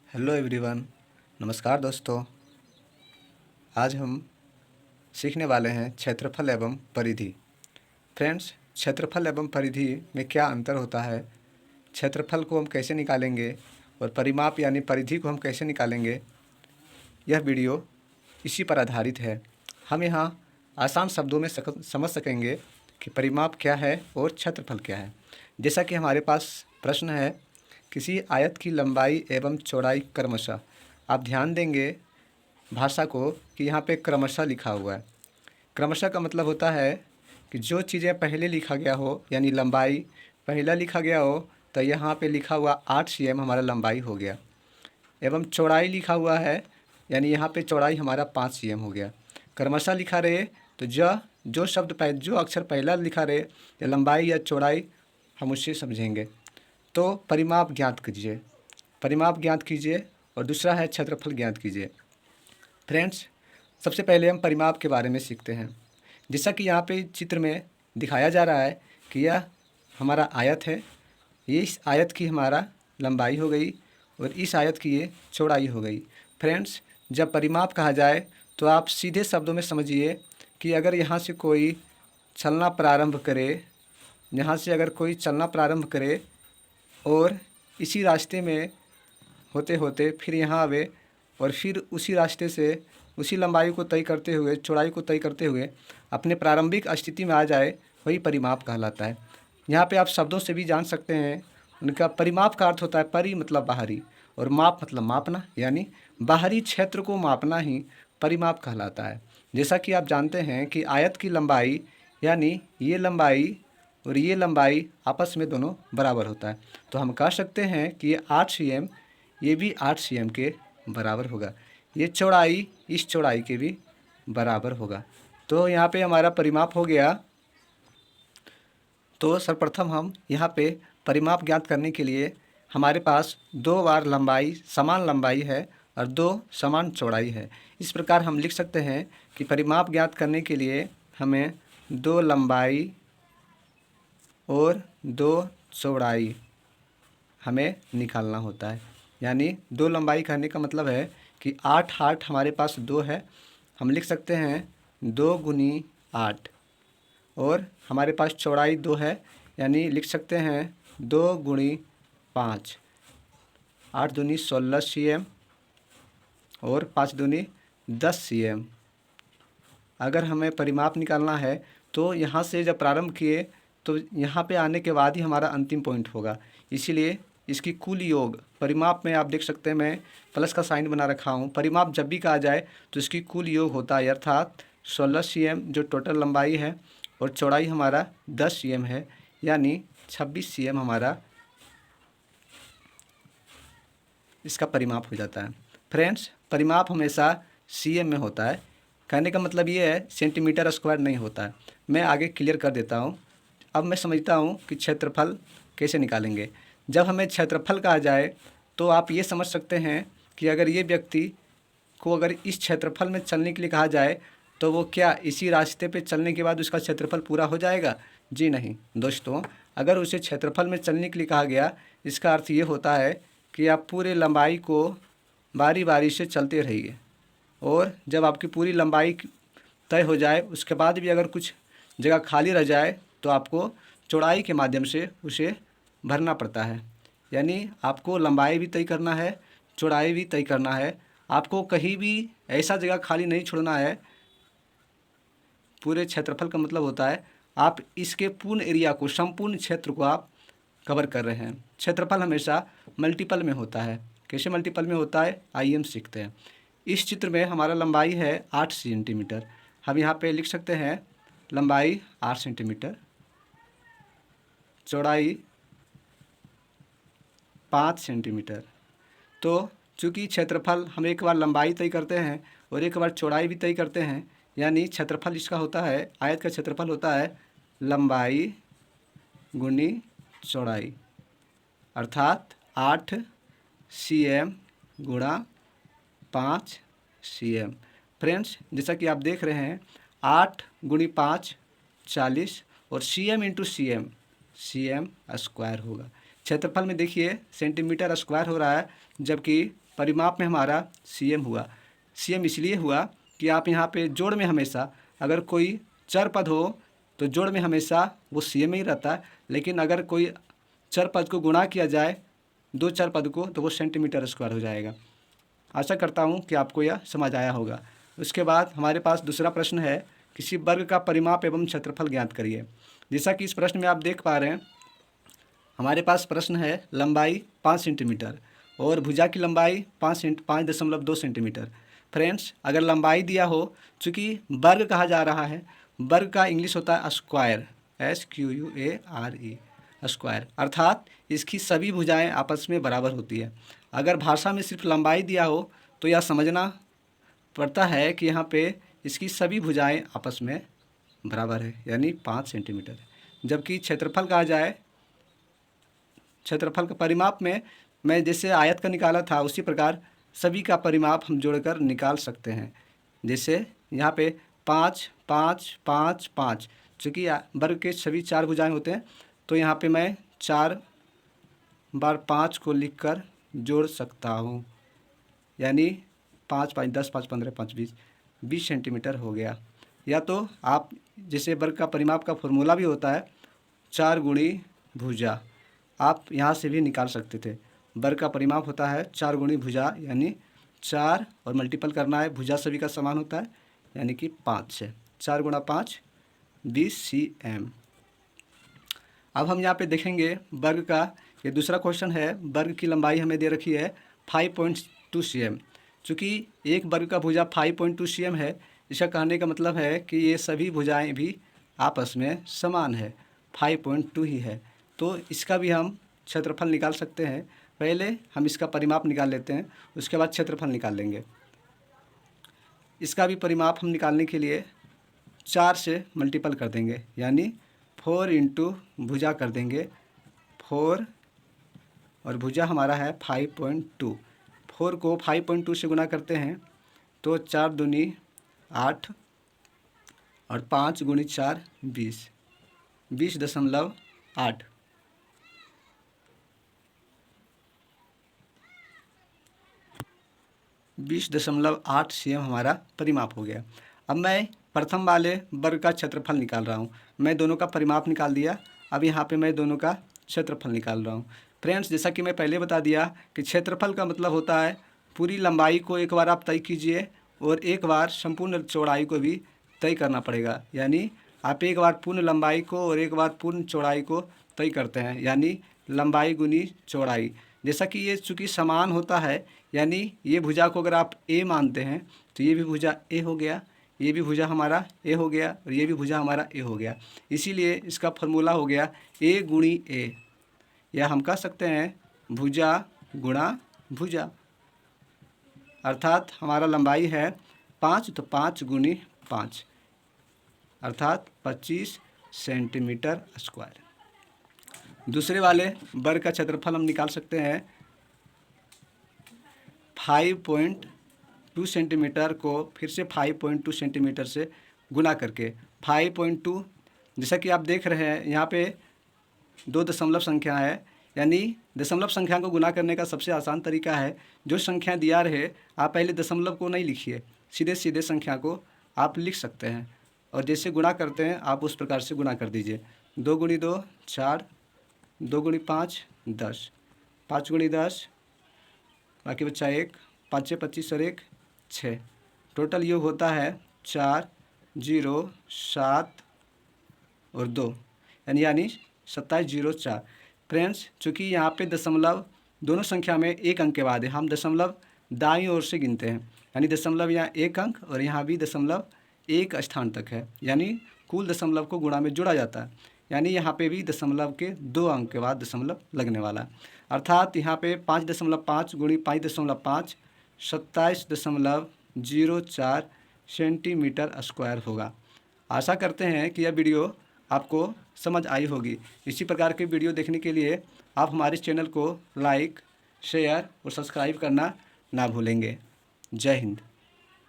Hello everyone. नमस्कार दोस्तों। आज हम सीखने वाले हैं क्षेत्रफल एवं परिधि। फ्रेंड्स, क्षेत्रफल एवं परिधि में क्या अंतर होता है, क्षेत्रफल को हम कैसे निकालेंगे और परिमाप यानी परिधि को हम कैसे निकालेंगे, यह वीडियो इसी पर आधारित है। हम यहाँ आसान शब्दों में समझ सकेंगे कि परिमाप क्या है और क्षेत्रफल क्या है। जैसा कि हमारे पास प्रश्न है, किसी आयत की लंबाई एवं चौड़ाई क्रमशः। आप ध्यान देंगे भाषा को कि यहाँ पे क्रमशः लिखा हुआ है। क्रमशः का मतलब होता है कि जो चीज़ें पहले लिखा गया हो, यानी लंबाई पहला लिखा गया हो तो यहाँ पे लिखा हुआ 8 cm हमारा लंबाई हो गया, एवं चौड़ाई लिखा हुआ है यानी यहाँ पे चौड़ाई हमारा 5 cm हो गया। क्रमशः लिखा रहे तो जो अक्षर पहला लिखा रहे या लंबाई या चौड़ाई हम उससे समझेंगे। तो परिमाप ज्ञात कीजिए और दूसरा है क्षेत्रफल ज्ञात कीजिए। फ्रेंड्स, सबसे पहले हम परिमाप के बारे में सीखते हैं। जैसा कि यहाँ पे चित्र में दिखाया जा रहा है कि यह हमारा आयत है, ये इस आयत की हमारा लंबाई हो गई और इस आयत की ये चौड़ाई हो गई। फ्रेंड्स, जब परिमाप कहा जाए तो आप सीधे शब्दों में समझिए कि अगर यहाँ से कोई चलना प्रारंभ करे और इसी रास्ते में होते होते फिर यहाँ आवे और फिर उसी रास्ते से उसी लंबाई को तय करते हुए, चौड़ाई को तय करते हुए अपने प्रारंभिक स्थिति में आ जाए, वही परिमाप कहलाता है। यहाँ पे आप शब्दों से भी जान सकते हैं, उनका परिमाप का अर्थ होता है परि मतलब बाहरी और माप मतलब मापना, यानी बाहरी क्षेत्र को मापना ही परिमाप कहलाता है। जैसा कि आप जानते हैं कि आयत की लंबाई यानी ये लंबाई और ये लंबाई आपस में दोनों बराबर होता है, तो हम कह सकते हैं कि ये 8 cm, ये भी 8 cm के बराबर होगा। ये चौड़ाई इस चौड़ाई के भी बराबर होगा। तो यहाँ पे हमारा परिमाप हो गया। तो सर्वप्रथम हम यहाँ पे परिमाप ज्ञात करने के लिए हमारे पास 2 बार समान लंबाई है और 2 समान चौड़ाई है। इस प्रकार हम लिख सकते हैं कि परिमाप ज्ञात करने के लिए हमें 2 लंबाई और 2 चौड़ाई हमें निकालना होता है। यानी 2 लंबाई कहने का मतलब है कि 8 हमारे पास 2 है, हम लिख सकते हैं 2 गुनी 8, और हमारे पास चौड़ाई 2 है यानी लिख सकते हैं 2 गुणी 5, 8 दूनी 16 cm और 5 दूनी 10 cm। अगर हमें परिमाप निकालना है तो यहाँ से जब प्रारंभ किए तो यहाँ पे आने के बाद ही हमारा अंतिम पॉइंट होगा, इसीलिए इसकी कुल योग परिमाप में आप देख सकते हैं, मैं प्लस का साइन बना रखा हूँ। परिमाप जब भी कहा जाए तो इसकी कुल योग होता है, अर्थात 16 cm जो टोटल लंबाई है और चौड़ाई हमारा 10 cm है, यानी 26 cm हमारा इसका परिमाप हो जाता है। फ्रेंड्स, परिमाप हमेशा cm में होता है, कहने का मतलब ये है सेंटीमीटर स्क्वायर नहीं होता है। मैं आगे क्लियर कर देता हूँ। अब मैं समझता हूँ कि क्षेत्रफल कैसे निकालेंगे। जब हमें क्षेत्रफल कहा जाए तो आप ये समझ सकते हैं कि अगर ये व्यक्ति को अगर इस क्षेत्रफल में चलने के लिए कहा जाए तो वो क्या इसी रास्ते पे चलने के बाद उसका क्षेत्रफल पूरा हो जाएगा? जी नहीं दोस्तों, अगर उसे क्षेत्रफल में चलने के लिए कहा गया, इसका अर्थ ये होता है कि आप पूरे लंबाई को बारी बारी से चलते रहिए और जब आपकी पूरी लंबाई तय हो जाए उसके बाद भी अगर कुछ जगह खाली रह जाए तो आपको चौड़ाई के माध्यम से उसे भरना पड़ता है। यानी आपको लंबाई भी तय करना है, चौड़ाई भी तय करना है। आपको कहीं भी ऐसा जगह खाली नहीं छोड़ना है। पूरे क्षेत्रफल का मतलब होता है आप इसके पूर्ण एरिया को, संपूर्ण क्षेत्र को आप कवर कर रहे हैं। क्षेत्रफल हमेशा मल्टीपल में होता है। कैसे मल्टीपल में होता है, आइए हम सीखते हैं। इस चित्र में हमारा लंबाई है 8 सेंटीमीटर, हम यहाँ पे लिख सकते हैं लंबाई 8 सेंटीमीटर, चौड़ाई 5 सेंटीमीटर। तो चूँकि क्षेत्रफल हम एक बार लंबाई तय करते हैं और एक बार चौड़ाई भी तय करते हैं, यानी क्षेत्रफल इसका होता है, आयत का क्षेत्रफल होता है लंबाई गुनी चौड़ाई, अर्थात 8 cm गुणा 5 cm। फ्रेंड्स, जैसा कि आप देख रहे हैं 8 गुणी 5 40 और cm इंटू cm स्क्वायर होगा। क्षेत्रफल में देखिए सेंटीमीटर स्क्वायर हो रहा है, जबकि परिमाप में हमारा cm हुआ। cm इसलिए हुआ कि आप यहाँ पे जोड़ में हमेशा अगर कोई चर पद हो तो जोड़ में हमेशा वो cm ही रहता है, लेकिन अगर कोई चर पद को गुणा किया जाए दो चर पद को तो वो सेंटीमीटर स्क्वायर हो जाएगा। आशा करता हूँ कि आपको यह समझ आया होगा। उसके बाद हमारे पास दूसरा प्रश्न है, किसी वर्ग का परिमाप एवं क्षेत्रफल ज्ञात करिए। जैसा कि इस प्रश्न में आप देख पा रहे हैं, हमारे पास प्रश्न है लंबाई 5 सेंटीमीटर और भुजा की लंबाई 5.2 सेंटीमीटर। फ्रेंड्स, अगर लंबाई दिया हो, चूँकि वर्ग कहा जा रहा है, वर्ग का इंग्लिश होता है स्क्वायर, SQUARE, स्क्वायर, अर्थात इसकी सभी भुजाएं आपस में बराबर होती है। अगर भाषा में सिर्फ लंबाई दिया हो तो यह समझना पड़ता है कि यहाँ पे इसकी सभी भुजाएं आपस में बराबर है, यानी 5 सेंटीमीटर है। जबकि क्षेत्रफल कहा जाए, क्षेत्रफल का परिमाप में मैं जैसे आयत का निकाला था उसी प्रकार सभी का परिमाप हम जोड़कर निकाल सकते हैं। जैसे यहाँ पे 5 5 5 5, चूँकि वर्ग के सभी 4 भुजाएं होते हैं तो यहाँ पे मैं 4 बार 5 को लिखकर जोड़ सकता हूँ, यानी 5 5 10 5 15 5 20 सेंटीमीटर हो गया। या तो आप जैसे वर्ग का परिमाप का फॉर्मूला भी होता है 4 गुणी भुजा, आप यहाँ से भी निकाल सकते थे। वर्ग का परिमाप होता है 4 गुणी भुजा, यानी 4 और मल्टीपल करना है, भुजा सभी का समान होता है, यानी कि 5 है। 4 गुणा 5 20 cm। अब हम यहाँ पे देखेंगे वर्ग का ये दूसरा क्वेश्चन है। वर्ग की लंबाई हमें दे रखी है 5.2 cm। चूँकि एक वर्ग का भुजा 5.2 cm है, इसका कहने का मतलब है कि ये सभी भुजाएं भी आपस में समान है, 5.2 ही है। तो इसका भी हम क्षेत्रफल निकाल सकते हैं। पहले हम इसका परिमाप निकाल लेते हैं, उसके बाद क्षेत्रफल निकाल लेंगे। इसका भी परिमाप हम निकालने के लिए 4 से मल्टीपल कर देंगे, यानी 4 इंटू भुजा कर देंगे 4 और भुजा हमारा है 5.2। 4 को 5.2 से गुना करते हैं तो 4 दूनी 8 और 5 गुणी 4 20, 20.8। 20.8 cm हमारा परिमाप हो गया। अब मैं प्रथम वाले वर्ग का क्षेत्रफल निकाल रहा हूँ। मैं दोनों का परिमाप निकाल दिया, अब यहाँ पे मैं दोनों का क्षेत्रफल निकाल रहा हूँ। फ्रेंड्स, जैसा कि मैं पहले बता दिया कि क्षेत्रफल का मतलब होता है पूरी लंबाई को एक बार आप तय कीजिए और एक बार संपूर्ण चौड़ाई को भी तय करना पड़ेगा। यानी आप एक बार पूर्ण लंबाई को और एक बार पूर्ण चौड़ाई को तय करते हैं, यानी लंबाई गुनी चौड़ाई। जैसा कि ये चूँकि समान होता है, यानी ये भुजा को अगर आप ए मानते हैं तो ये भी भुजा ए हो गया, ये भी भुजा हमारा ए हो गया और ये भी भुजा हमारा ए हो गया। इसीलिए इसका फॉर्मूला हो गया ए गुणी ए, या हम कह सकते हैं भुजा गुणा भुजा। अर्थात हमारा लंबाई है 5 तो 5 गुणी 5 अर्थात 25 सेंटीमीटर स्क्वायर। दूसरे वाले वर्ग का क्षेत्रफल हम निकाल सकते हैं 5.2 सेंटीमीटर को फिर से 5.2 सेंटीमीटर से गुना करके 5.2, जैसा कि आप देख रहे हैं यहाँ पे 2 दशमलव संख्या है, यानी दशमलव संख्या को गुना करने का सबसे आसान तरीका है जो संख्या दिया रहे आप पहले दशमलव को नहीं लिखिए, सीधे सीधे संख्या को आप लिख सकते हैं और जैसे गुणा करते हैं आप उस प्रकार से गुणा कर दीजिए। 2 गुणी 2 4, 2 गुणी 5 10, 5 गुणी 10 बाकी बच्चा 1, 5 25 और 1 6, टोटल योग होता है 4 0 7 और 2, यानी 2704। फ्रेंड्स, चूँकि यहाँ पे दशमलव दोनों संख्या में एक अंक के बाद है, हम दशमलव दाईं ओर से गिनते हैं, यानी दशमलव यहाँ 1 अंक और यहाँ भी दशमलव 1 स्थान तक है, यानी कुल दशमलव को गुणा में जोड़ा जाता है, यानी यहाँ पे भी दशमलव के 2 अंक के बाद दशमलव लगने वाला है। अर्थात यहाँ पे 5.5 गुणी 5.5 27.04 सेंटीमीटर स्क्वायर होगा। आशा करते हैं कि यह वीडियो आपको समझ आई होगी। इसी प्रकार के वीडियो देखने के लिए आप हमारे चैनल को लाइक, शेयर और सब्सक्राइब करना ना भूलेंगे। जय हिंद।